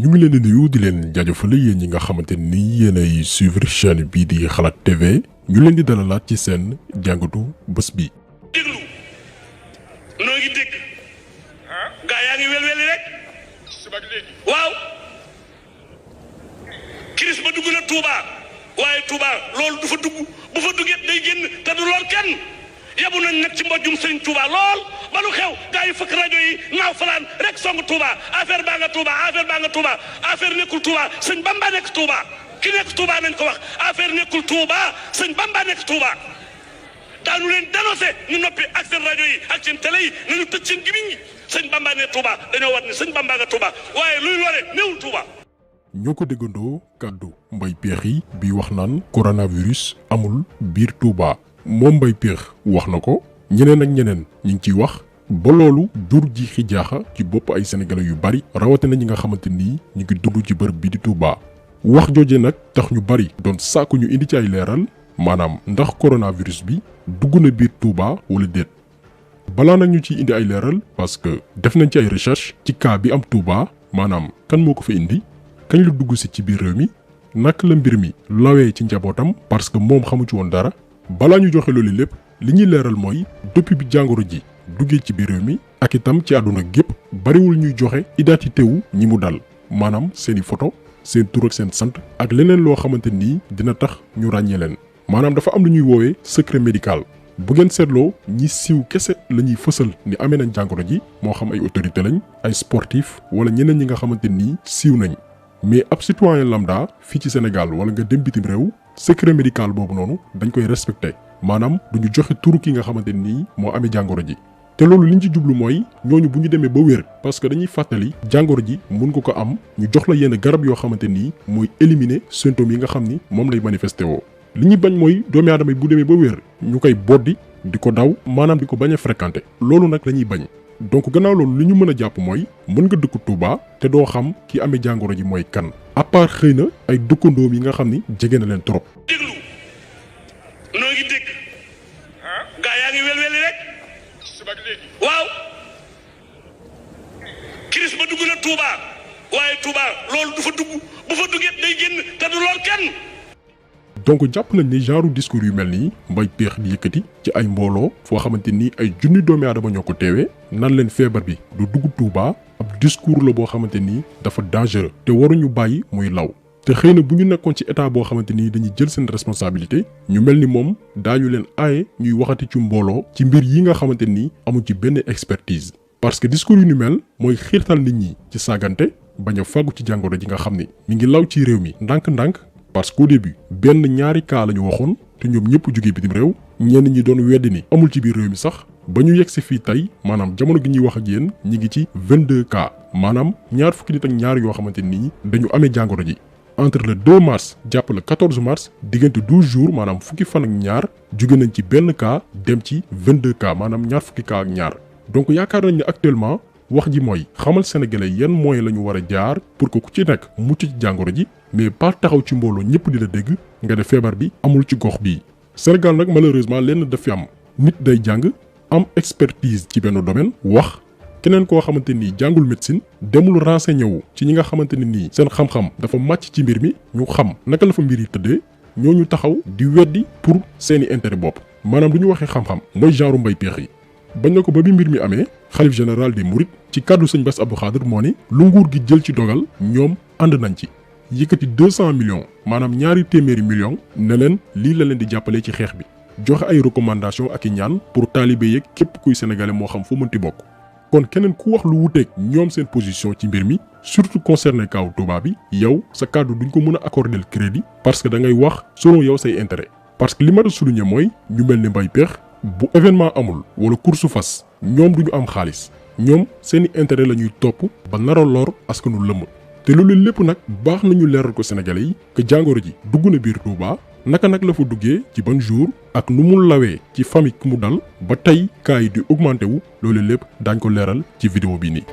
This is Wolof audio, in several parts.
ñu ngi leen di nuyu di leen jaajëfal yéen ñi nga xamante ni yéenay suivre chaîne bii di Xalaat TV ñu leen di dalalaat ci seen jàngatu bés bi. déglu noo ngi dégg gaa yaa ngi welweli rek waaw kiris ba dugg na Touba waaye Touba loolu du fa dugg bu fa duggee day génn te du lool kenn yabu nañ nag ci mbojjum sëñ Touba lool ba lu xew gaa yi fëkk rajo yi naaw falaan rek song Touba affaire baa nga Touba affaire nekkul Touba sëñ Bamba nekk Touba ki nekk Touba nañ ko wax affaire nekkul Touba sëñ Bamba nekk Touba daanu leen dénoncé ñu noppi ak seen rajo yi ak seen télé yi nañu tëj seen gimiñ yi sëñ Bamba ne Touba dañoo war ne sëñ Bamba nga Touba waaye luy lore néewul Touba. ñoo ko déggandoo kàddu Mbaye Pekh yi bi wax naan coronavirus amul biir Touba moom Mbaye Pekh wax na ko ñeneen ak ñeneen ñi ngi ciy wax ba loolu jur ji xijaaxa ci bopp ay sénégalais yu bari rawatina ñi nga xamante ni ñu ngi dund ci bërëb bi di Touba. wax jooje nag tax ñu bari doon sàkku ñu indi ci ay leeral maanaam ndax coronavirus bi dugg na biir Touba wala déet balaa nag ñu ciy indi ay leeral parce que def nañ ci ay recherche ci cas bi am Touba maanaam kan moo ko fa indi kañ la dugg si ci biir réew mi naka la mbir mi lawee ci njabootam parce que moom xamu ci woon dara balaa ñu joxe loolu lépp li ñuy leeral mooy depuis bi jàngoro ji duggee ci biir réew mi ak itam ci àdduna gépp bariwul ñuy joxe identité wu ñi mu dal maanaam seeni photo seen tur ak seen sant ak leneen loo xamante nii dina tax ñu ràññee leen maanaam dafa am lu ñuy woowee secret médical bu ngeen seetloo ñi siiw kese la ñuy fësal ni amee nañ jàngoro ji moo xam ay autorité lañ ay sportif wala ñeneen ñi nga xamante nii siiw nañ mais ab citoyen lambda fii ci Sénégal wala nga dem bitim réew secret médical boobu noonu dañ koy respecté maanaam duñu joxe turu ki nga xamante nii moo amee jàngoro ji te loolu liñ ci jublu mooy ñooñu bu ñu demee ba wér parce que dañuy fàttali jàngoro ji mun ko am ñu jox la yenn garab yoo xamante nii mooy éliminer symptômes yi nga xam ni moom lay manifesté woo li ñuy bañ mooy doomi aadama yi bu demee ba wér ñu koy boddi di ko daw maanaam di ko bañ a fréquenté loolu nag la ñuy bañ donc gannaaw loolu li ñu mën a jàpp mooy mën nga dëkk Touba te doo xam ki amee jàngoro ji mooy kan à part xëy na ay dëkkandoom yi nga xam ni jege na leen trop. déglu noo ngi dégg gaa yaa ngi welweli rek waaw kiris ba dugg na Touba waaye Touba loolu du fa dugg bu fa duggee day génn te du lool kenn. donc jàpp nañ ni genre discours yu mel nii Mbaye Pekh di yëkkati ci ay mbooloo foo xamante ni ay junni doomi aadama ñoo ko teewee nan leen feebar bi du dugg Touba ab discours la boo xamante ni dafa dangereux te waruñu bàyyi muy law te xëy na bu ñu nekkoon ci état boo xamante ni dañuy jël seen responsabilité ñu mel ni moom daañu leen aaye ñuy waxati ci mbooloo ci mbir yi nga xamante ni amu ci benn expertise parce que discours yu ni mel mooy xiirtal nit ñi ci saagante bañ a fàggu ci jàngoro ji nga xam ni mi ngi law ci réew mi ndànk-ndànk parce qu'au début benn ñaari cas la ñu waxoon te ñoom ñëpp jógee bitim réew ñenn ñi doon weddi ni amul ci biir réew mi sax ba ñu yegg si fii tey maanaam jamono gi ñuy wax ak yéen ñi ngi ci 22 cas maanaam ñaar fukki nit ak ñaar yoo xamante ni dañu amee jàngoro ji entre le 2 mars jàpp le 14 mars diggante 12 jours maanaam fukki fan ak ñaar jóge nañ ci benn cas dem ci 22 cas maanaam ñaar fukki cas ak ñaar donc yaakaar nañ ne actuellement wax ji mooy xamal sénégalais yan moyen la ñu war a jaar pour que ku ci nekk mucc ci jàngoro ji mais pas taxaw ci mbooloo ñëpp di la dégg nga def feebar bi amul ci gox bii. Sénégal nag malheureusement lenn daf fi am nit day jàng am expertise ci benn domaine wax keneen koo xamante ni jàngul médecine demul renseigné wu ci ñi nga xamante ne nii seen xam-xam dafa màcc ci mbir mi ñu xam naka la fa mbir yi tëddee ñooñu taxaw di weddi pour seeni intérêt bopp maanaam du ñu waxee xam-xam mooy genre Mbaye Pekh yi. bañ na ko ba bi mbir mi amee xalif général des Mourides ci kàddu sëñ Bass Abdou Khadre moo ni lu nguur gi jël ci dogal ñoom ànd nañ ci yëkkati 200 millions maanaam ñaari téeméeri millions ne leen lii la leen di jàppale ci xeex bi joxe ay recommandation ak i ñaan pour taalibe yeeg képp kuy sénégalais moo xam fu mënti bokk kon keneen ku wax lu wuteeg ñoom seen position ci mbir mi surtout concerné kaw Touba bi yow sa kàddu duñ ko mën a accorder le crédit parce que da ngay wax selon yow say intérêt parce que li ma la souligner mooy ñu mel ni Mbaye Pekh bu événement amul wala course fas ñoom duñu am xaalis ñoom seeni intérêt la ñuy topp ba nar a lor askanu lëmm te loolu lépp nag baax nañu leeral ko sénégalais yi que jàngoro ji dugg na biir Touba naka nag la fa duggee ci ban jour ak nu mu lawee ci famille ku mu dal ba tey cas yi di augmenté wu loolu lépp daañ ko leeral ci vidéo bi nii.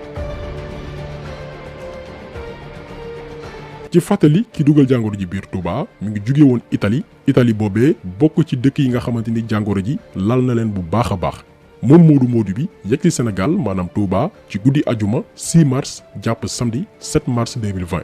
ci fàttali ki dugal jàngoro ji biir Touba mi ngi jugee woon Italie boobee bokk ci dëkk yi nga xamante ni jàngoro ji lal na leen bu baax a baax moom Modou Modou bi yegg ci Sénégal maanaam Touba ci guddi ajuma 6 mars jàpp samedi 7 mars 2020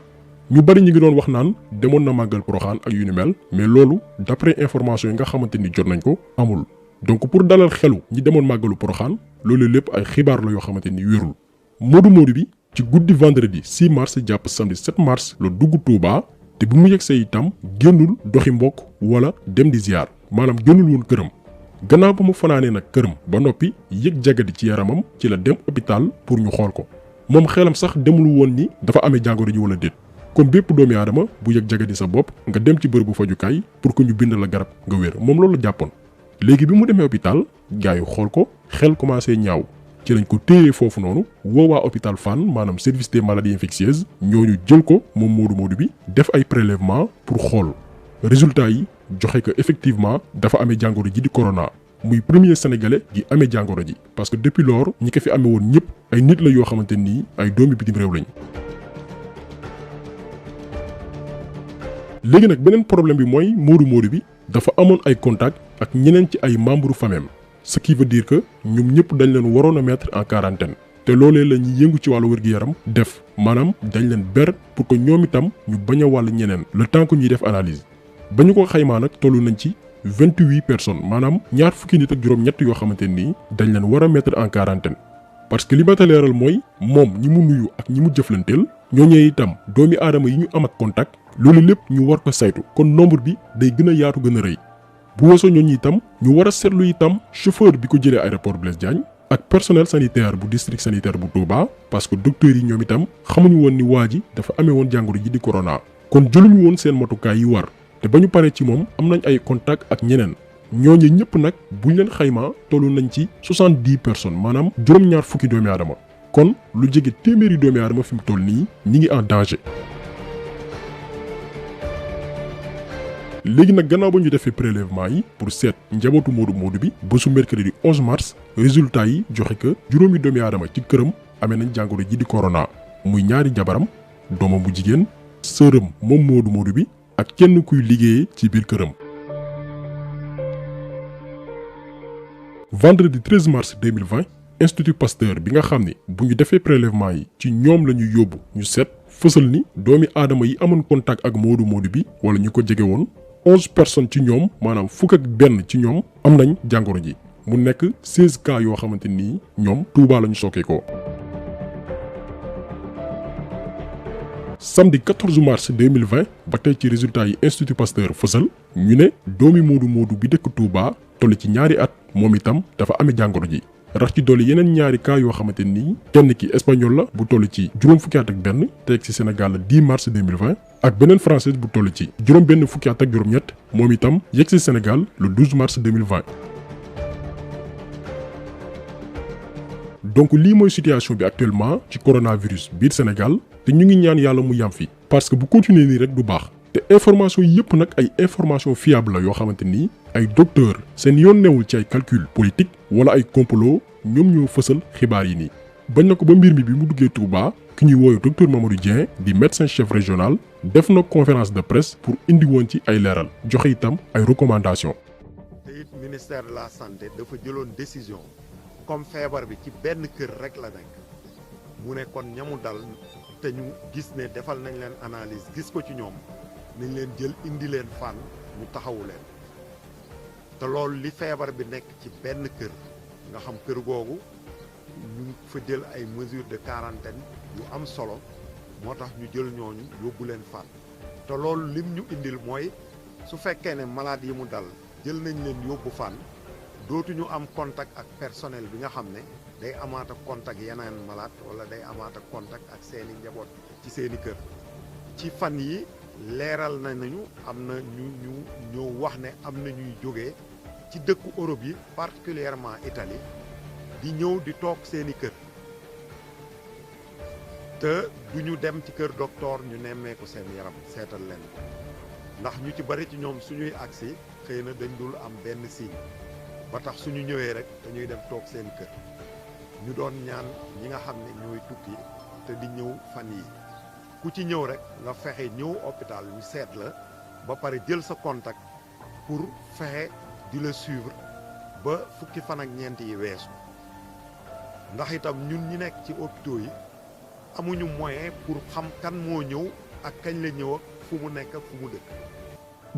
ñu bari ñi ngi doon wax naan demoon na màggal Poroxaan ak yu ni mel mais loolu d'après information yi nga xamante ni jot nañ ko amul donc pour dalal xelu ñi demoon màggalu Poroxaan loolu lépp ay xibaar la yoo xamante ni wérul Modou Modou bi ci guddi vendredi 6 mars jàpp samedi 7 mars la dugg Touba te bu mu yegsee itam génnul doxi mbokk wala dem di ziar maanaam génnul woon këram gannaaw ba mu fanaanee nag këram ba noppi yëg jagadi ci yaramam ci la dem hôpital pour ñu xool ko moom xelam sax demul woon ni dafa amee jàngoro ji wala déet comme bépp doomi aadama bu yëg jagadi sa bopp nga dem ci bërëbu fajukaay pour que ñu bind la garab nga wér moom loolu la jàppoon léegi bi mu demee hôpital gars yi xool ko xel commencé ñaaw ci lañ ko téyee foofu noonu woowaa hôpital Fann maanaam service des maladies infectieuses ñooñu jël ko moom Modou Modou bi def ay prélèvement pour xool résultat yi joxe que effectivement dafa amee jàngoro ji di corona muy premier sénégalais gi amee jàngoro ji parce que depuis lors ñi ko fi amee woon ñëpp ay nit la yoo xamante nii ay doomi bitim réew lañ. léegi nag beneen problème bi mooy Modou Modou bi dafa amoon ay contact ak ñeneen ci ay membres famille ce qui veut dire que ñoom ñëpp dañ leen waroon a mettre en quarantaine te loolee la ñuy yëngu ci wàllu wér-gu-yaram def maanaam dañ leen ber pour que ñoom itam ñu bañ a wàll ñeneen le temps que ñuy def analyse ba ñu ko xaymaa nag tollu nañ ci 28 personnes maanaam ñaar fukki nit ak juróom-ñett yoo xamante nii dañ leen war a mettre en quarantaine parce que li ma leeral mooy moom ñi mu nuyu ak ñi mu jëflanteel ñooñee itam doomi aadama yi ñu am ak contact loolu lépp ñu war ko saytu kon nombre bi day gën a yaatu gën a rëy. bu weesoo ñooñu itam ñu war a seetlu itam chauffeur bi ko jëlee aéroport Blaise Diagne ak personnel sanitaire bu district sanitaire bu Touba parce que docteurs yi ñoom itam xamuñu woon ni waa ji dafa amee woon jàngoro ji di corona kon jëluñu woon seen matukaay yi war te ba ñu paree ci moom am nañ ay contact ak ñeneen ñooñu ñëpp nag buñ leen xaymaa tollu nañ ci 70 personnes maanaam juróom-ñaar fukki doomi aadama kon lu jege téeméeri doomi aadama fi mu toll nii ñi ngi en danger. léegi nag gannaaw ba ñu defee prélèvement yi pour seet njabootu Modou Modou bi bésu mercredi 11 mars résultat yi joxe que juróomi doomi aadama ci këram amee nañ jàngoro ji di corona muy ñaari jabaram doomam bu jigéen sërëm moom Modou Modou bi ak kenn kuy liggéeyee ci biir këram. vendredi 13 mars 2020 institut Pasteur bi nga xam ni bu ñu defee prélèvement yi ci ñoom la ñu yóbbu ñu seet fësal ni doomi aadama yi amoon contact ak Modou Modou bi wala ñu ko jege woon 11 personnes ci ñoom maanaam fukk ak benn ci ñoom am nañ jàngoro ji mu nekk 16 cas yoo xamante nii ñoom Touba la ñu sookee ko. samedi 14 mars 2020 ba tey ci résultat yi institut Pasteur fësal ñu ne doomi Modou Modou bi dëkk Touba toll ci ñaari at moom itam dafa amee jàngoro ji. rax ci dolli yeneen ñaari cas yoo xamante nii kenn ki espagnol la bu toll ci juróom fukki at ak benn teg ci Sénégal le 10 mars 2020 ak beneen française bu toll ci juróom benn fukki at ak juróom-ñett moom itam yegg ci Sénégal le 12 mars 2020. donc lii mooy situation bi actuellement ci coronavirus biir Sénégal te ñu ngi ñaan yàlla mu yam fi parce que bu continuer nii rek du baax te information yëpp nag ay information fiable la yoo xamante ni ay docteur seen yoon newul ci ay calcul politique wala ay complot ñoom ñoo fësal xibaar yi nii bañ na ko ba mbir mi bi mu duggee Touba ki ñuy wooyu docteur Mamadou Dieng di médecin chef régional def na conférence de presse pour indi woon ci ay leeral joxe itam ay recommandations. te it ministère de la santé dafa jëloon décision comme feebar bi ci benn kër rek la nekk mu ne kon ñamu dal te ñu gis ne defal nañ leen analyse gis ko ci ñoom nañ leen jël indi leen Fann ñu taxawu leen te loolu li feebar bi nekk ci benn kër nga xam kër googu ñu fa jël ay mesures de quarantaine yu am solo moo tax ñu jël ñooñu yóbbu leen Fann te loolu lim ñu indil mooy su fekkee ne malade yi mu dal jël nañ leen yóbbu Fann dootuñu am contact ak personnel bi nga xam ne day amaat ak contact yeneen malade wala day amaat ak contact ak seeni njaboot ci seeni kër ci fan yi leeral nañu am na ñu ñoo wax ne am na ñuy jógee ci dëkku Europe yi particulièrement Italie di ñëw di toog seeni kër te du ñu dem ci kër docteur ñu nemmeeku seen yaram seetal leen ko ndax ñu ci bari ci ñoom suñuy agsi xëy na dañ dul am benn signe ba tax suñu ñëwee rek dañuy dem toog seen kër ñu doon ñaan ñi nga xam ne ñooy tukki te di ñëw fan yi ku ci ñëw rek nga fexe ñëw hôpital ñu seet la ba pare jël sa contact pour fexe di la suivre ba fukki fan ak ñeent yi weesu ndax itam ñun ñi nekk ci hôpitaux yi amuñu moyen pour xam kan moo ñëw ak kañ la ñëw ak fu mu nekk ak fu mu dëkk.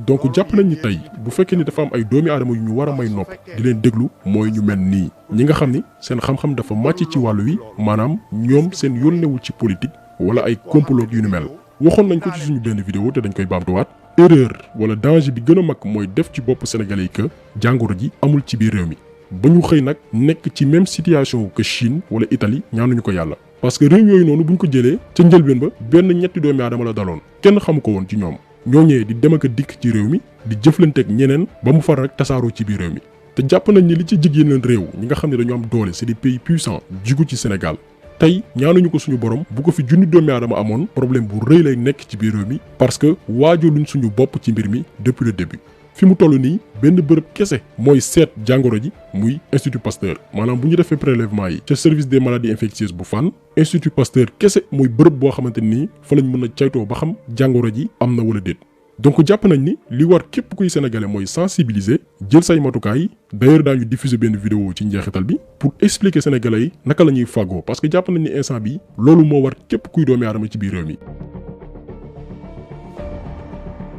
donc jàpp nañ ni tey bu fekkee ni dafa am ay doomi aadama yu ñu war a may nopp di leen déglu mooy ñu mel nii ñi nga xam ni seen xam-xam dafa màcc ci wàllu wi maanaam ñoom seen yónnewul ci politique wala ay complot yu ni mel. waxoon nañ ko ci suñu benn vidéo te dañ koy baamtuwaat erreur wala danger bi gën a mag mooy def ci bopp sénégalais yi que jàngoro ji amul ci biir réew mi ba ñu xëy nag nekk ci même situation que Chine wala Italie ñaanuñu ko yàlla. parce que réew yooyu noonu buñ ko jëlee ca njëlbeen ba benn ñetti doomi aadama la daloon kenn xamu ko woon ci ñoom ñooñee di dem ak a dikk ci réew mi di jëflanteeg ñeneen ba mu far rek tasaaroo ci biir réew mi te jàpp nañ ni li ci jig yeneen réew ñi nga xam ne dañu am doole c'est des pays puissants jigu ci Sénégal tey ñaanuñu ko suñu borom bu ko fi junni doomi aadama amoon problème bu rëy lay nekk ci biir réew mi parce que waajaluñ suñu bopp ci mbir mi depuis le début fi mu toll nii benn bërëb kese mooy seet jàngoro ji muy Institut Pasteur maanaam bu ñu defee prélèvement yi ca service des maladies infectieuses bu Fann Institut Pasteur kese mooy bërëb boo xamante nii fa lañ mën a caytoo ba xam jàngoro ji am na wala déet donc jàpp nañ ni li war képp kuy sénégalais mooy sensibiliser jël say matukaay d'ailleurs daañu diffuser benn vidéo ci njeexital bi pour expliquer sénégalais yi naka la ñuy fàggoo parce que jàpp nañ ni instant bi loolu moo war képp kuy doomi aadama ci biir réew mi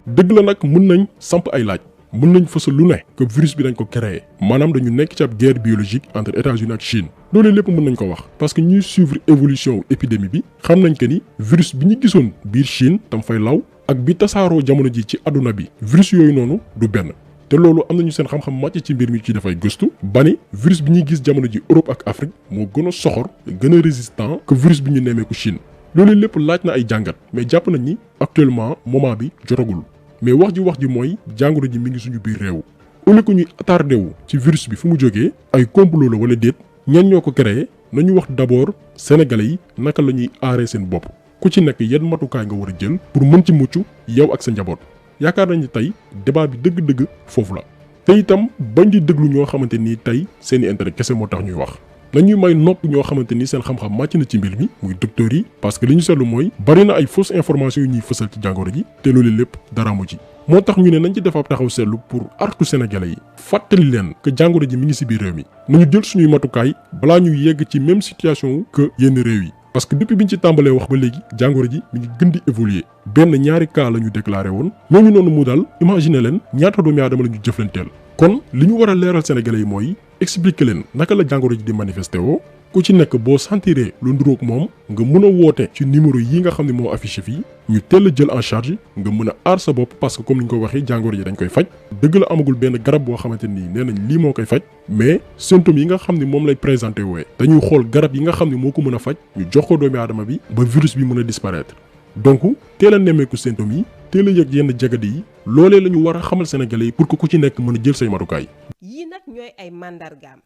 dëgg la nag mën nañ samp ay laaj mën nañ fësal lu ne que virus bi dañ ko créé maanaam dañu nekk ci ab guerre biologique entre États-Unis ak Chine loolu lépp mën nañ ko wax parce que ñuy suivre évolution épidémie bi xam nañ que ni virus bi ñu gisoon biir Chine tam fay law ak bi tasaaroo jamono ji ci àdduna bi virus yooyu noonu du benn te loolu am nañu seen xam-xam màcc ci mbir mi ci dafay gëstu ba ni virus bi ñuy gis jamono ji Europe ak Afrique moo gën a soxor gën a résistant que virus bi ñu nemmeeku Chine loolu lépp laaj na ay jàngat mais jàpp nañ ni actuellement moment bi jotagul mais wax ji mooy jàngoro ji mi ngi suñu biir réew au lieu que ñuy attardé wu ci virus bi fu mu jógee ay complot la wala déet ñan ñoo ko créé nañu wax d'abord sénégalais yi naka la ñuy aaree seen bopp ku ci nekk yan matukaay nga war a jël pour mën ci mucc yow ak sa njaboot yaakaar nañ ni tey débat bi dëgg-dëgg foofu la te itam bañ di déglu ñoo xamante ni tey seeni intérêt kese moo tax ñuy wax nañuy may nopp ñoo xamante ni seen xam-xam màcc na ci mbir mi muy docteurs yi parce que li ñu seetlu mooy bari na ay fausses informations yu ñuy fësal ci jàngoro ji te loolu lépp dara mu ci moo tax ñu ne nañ ci def ab taxaw seetlu pour artu sénégalais yi fàttali leen que jàngoro ji mi ngi ci biir réew mi nañu jël suñuy matukaay balaa ñuy yegg ci même situation que yenn réew yi parce que depuis biñ ci tàmbalee wax ba léegi jàngoro ji mi ngi gën di évoluer benn ñaari cas la ñu déclaré woon ñooñu noonu mu dal imaginer leen ñaata doomi aadama la ñu jëflanteel kon li ñu war a leeral sénégalais yi mooy expliquer leen naka la jàngoro ji di manifesté woo ku ci nekk boo sentiree lu nduróog moom nga mën a woote ci numéro yi nga xam ne moo affiché fii ñu teel a jël en charge nga mën a aar sa bopp parce que comme ni ñu ko waxee jàngoro ji dañ koy faj dëgg la amagul benn garab boo xamante nii nee nañ lii moo koy faj mais symptômes yi nga xam ne moom lay présenté woowe dañuy xool garab yi nga xam ne moo ko mën a faj ñu jox ko doomi aadama bi ba virus bi mën a disparaître donc teel a nemmeeku symptômes yi teel a yëg yenn jagadi yi loolee la ñu war a xamal sénégalais yi pour que ku ci nekk mën a jël say matukaay. yii nag ñooy ay màndargaam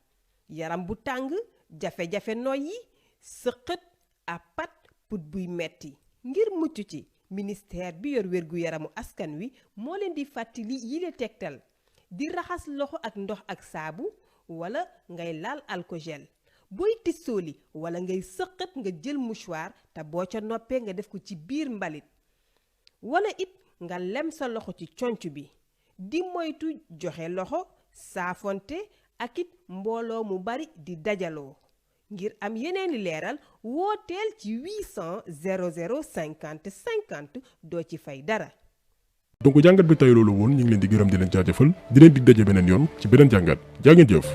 yaram bu tàng jafe-jafe noyyi sëqët a pat put buy metti ngir mucc ci ministère bi yor wérgu yaramu askan wi moo leen di fàttali yile tegtal di raxas loxo ak ndox ak saabu wala ngay laal alkogel booy tissooli wala ngay sëqët nga jël mouchoir te boo ca noppee nga def ko ci biir mbalit wala it nga lem sa loxo ci conc bi di moytu joxe loxo saafonte ak it mbooloo mu bari di dajaloo ngir am yeneeni leeral wooteel ci 800 00 50 50 doo ci fay dara. donc jàngat bi tey loolu woon ñu ngi leen di gërëm di leen jaajëfal di leen dig daje beneen yoon ci beneen jàngat jaa ngeen jëf.